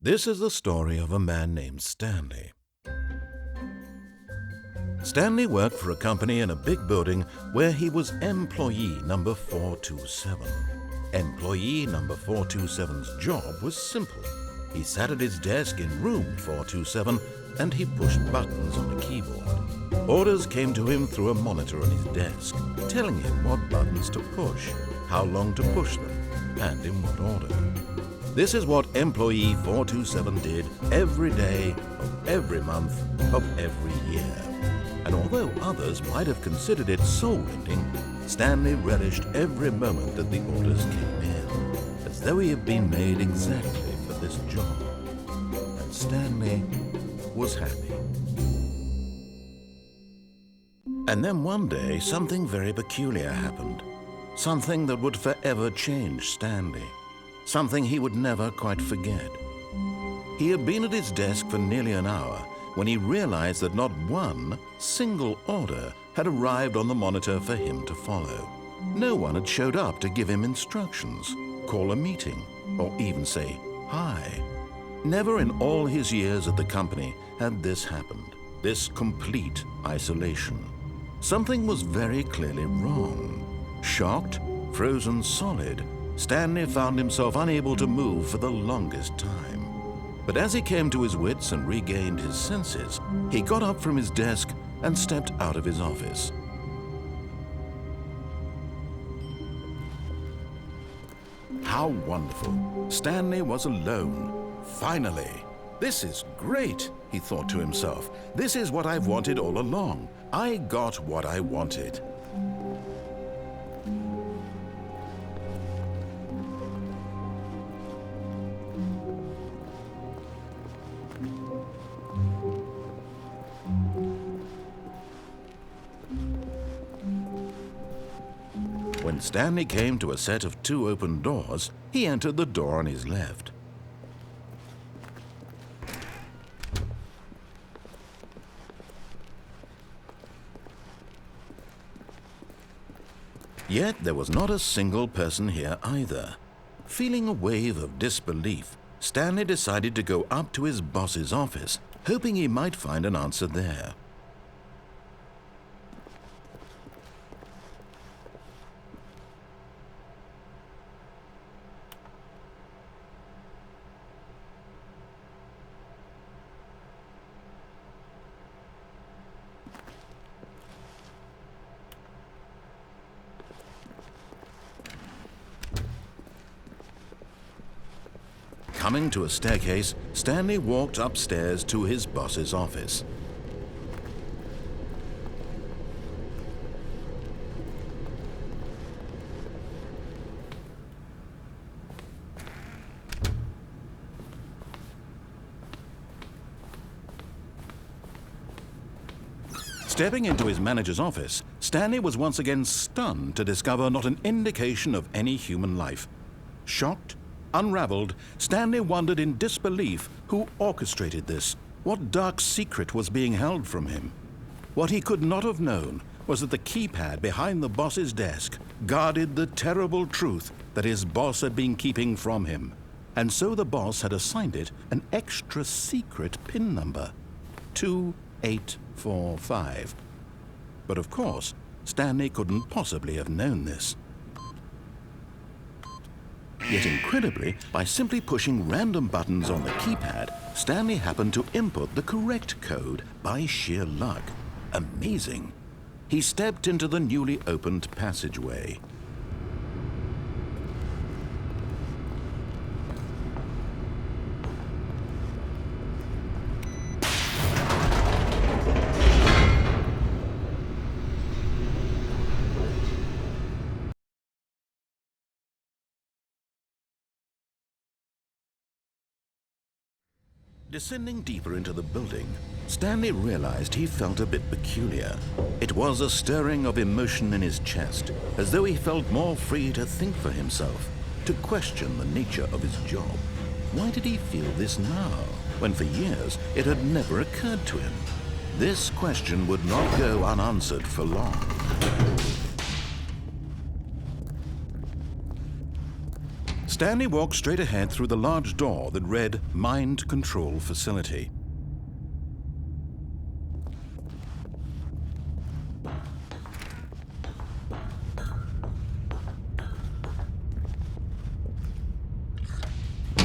This is the story of a man named Stanley. Stanley worked for a company in a big building where he was employee number 427. Employee number 427's job was simple. He sat at his desk in room 427 and he pushed buttons on the keyboard. Orders came to him through a monitor on his desk, telling him what buttons to push, how long to push them, and in what order. This is what employee 427 did every day of every month of every year. And although others might have considered it soul-ending, Stanley relished every moment that the orders came in, as though he had been made exactly for this job. And Stanley was happy. And then one day, something very peculiar happened. Something that would forever change Stanley. Something he would never quite forget. He had been at his desk for nearly an hour when he realized that not one single order had arrived on the monitor for him to follow. No one had showed up to give him instructions, call a meeting, or even say hi. Never in all his years at the company had this happened, this complete isolation. Something was very clearly wrong. Shocked, frozen solid, Stanley found himself unable to move for the longest time. But as he came to his wits and regained his senses, he got up from his desk and stepped out of his office. How wonderful! Stanley was alone. Finally! This is great, he thought to himself. This is what I've wanted all along. I got what I wanted. When Stanley came to a set of 2 open doors, he entered the door on his left. Yet there was not a single person here either. Feeling a wave of disbelief, Stanley decided to go up to his boss's office, hoping he might find an answer there. Coming to a staircase, Stanley walked upstairs to his boss's office. Stepping into his manager's office, Stanley was once again stunned to discover not an indication of any human life. Shocked, unraveled, Stanley wondered in disbelief who orchestrated this, what dark secret was being held from him. What he could not have known was that the keypad behind the boss's desk guarded the terrible truth that his boss had been keeping from him. And so the boss had assigned it an extra secret PIN number, 2845. But of course, Stanley couldn't possibly have known this. Yet incredibly, by simply pushing random buttons on the keypad, Stanley happened to input the correct code by sheer luck. Amazing! He stepped into the newly opened passageway. Descending deeper into the building, Stanley realized he felt a bit peculiar. It was a stirring of emotion in his chest, as though he felt more free to think for himself, to question the nature of his job. Why did he feel this now, when for years it had never occurred to him? this question would not go unanswered for long. Stanley walked straight ahead through the large door that read Mind Control Facility.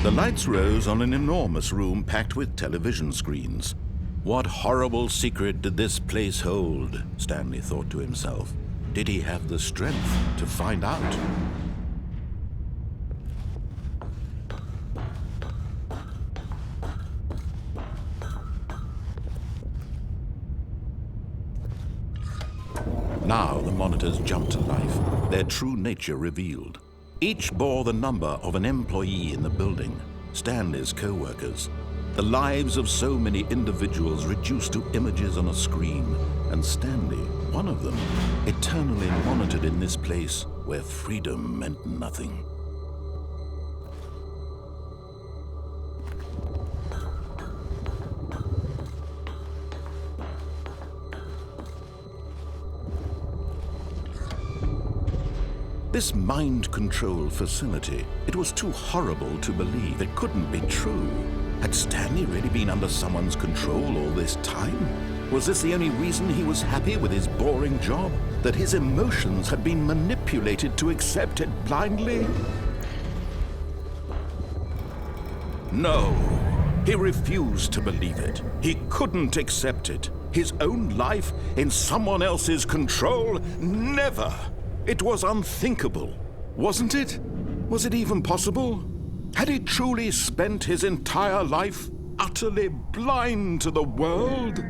The lights rose on an enormous room packed with television screens. What horrible secret did this place hold? Stanley thought to himself. Did he have the strength to find out? Now the monitors jumped to life, their true nature revealed. Each bore the number of an employee in the building, Stanley's co-workers. The lives of so many individuals reduced to images on a screen, and Stanley, one of them, eternally monitored in this place where freedom meant nothing. This mind control facility, it was too horrible to believe. It couldn't be true. Had Stanley really been under someone's control all this time? Was this the only reason he was happy with his boring job? That his emotions had been manipulated to accept it blindly? No, he refused to believe it. He couldn't accept it. His own life in someone else's control? Never! It was unthinkable, wasn't it? Was it even possible? Had he truly spent his entire life utterly blind to the world?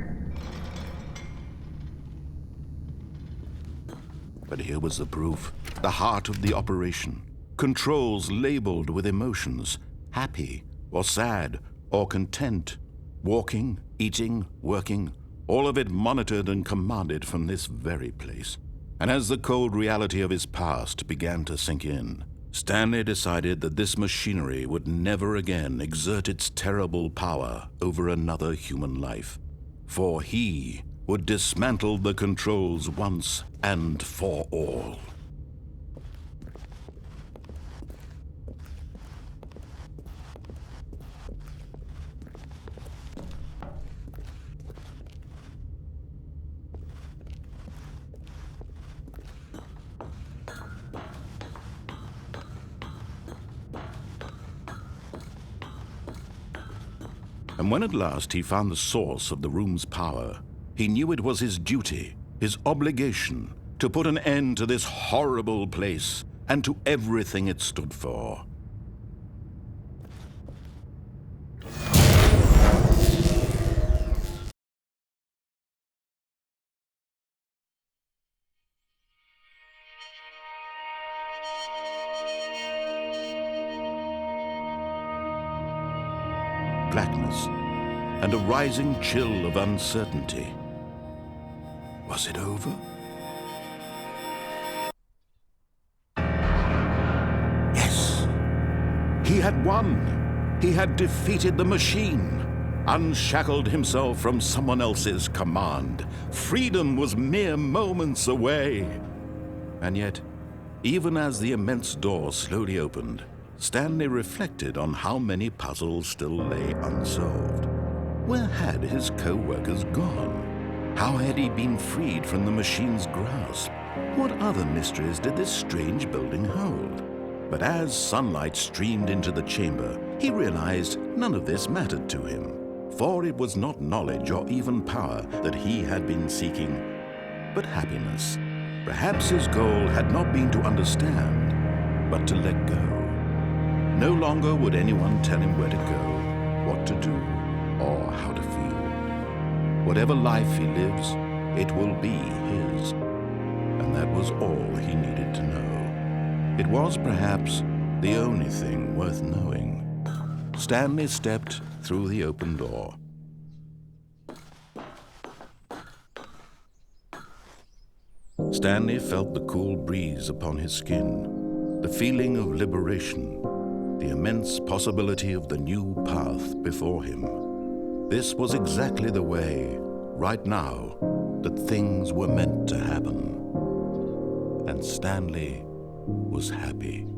But here was the proof, the heart of the operation. Controls labeled with emotions, happy or sad or content, walking, eating, working, all of it monitored and commanded from this very place. And as the cold reality of his past began to sink in, Stanley decided that this machinery would never again exert its terrible power over another human life, for he would dismantle the controls once and for all. And when at last he found the source of the room's power, he knew it was his duty, his obligation, to put an end to this horrible place and to everything it stood for. Blackness, and a rising chill of uncertainty. Was it over? Yes! He had won! He had defeated the machine, unshackled himself from someone else's command. Freedom was mere moments away. And yet, even as the immense door slowly opened, Stanley reflected on how many puzzles still lay unsolved. Where had his co-workers gone? How had he been freed from the machine's grasp? What other mysteries did this strange building hold? But as sunlight streamed into the chamber, he realized none of this mattered to him, for it was not knowledge or even power that he had been seeking, but happiness. Perhaps his goal had not been to understand, but to let go. No longer would anyone tell him where to go, what to do, or how to feel. Whatever life he lives, it will be his. And that was all he needed to know. It was perhaps the only thing worth knowing. Stanley stepped through the open door. Stanley felt the cool breeze upon his skin, the feeling of liberation, the immense possibility of the new path before him. This was exactly the way right now, that things were meant to happen. And Stanley was happy.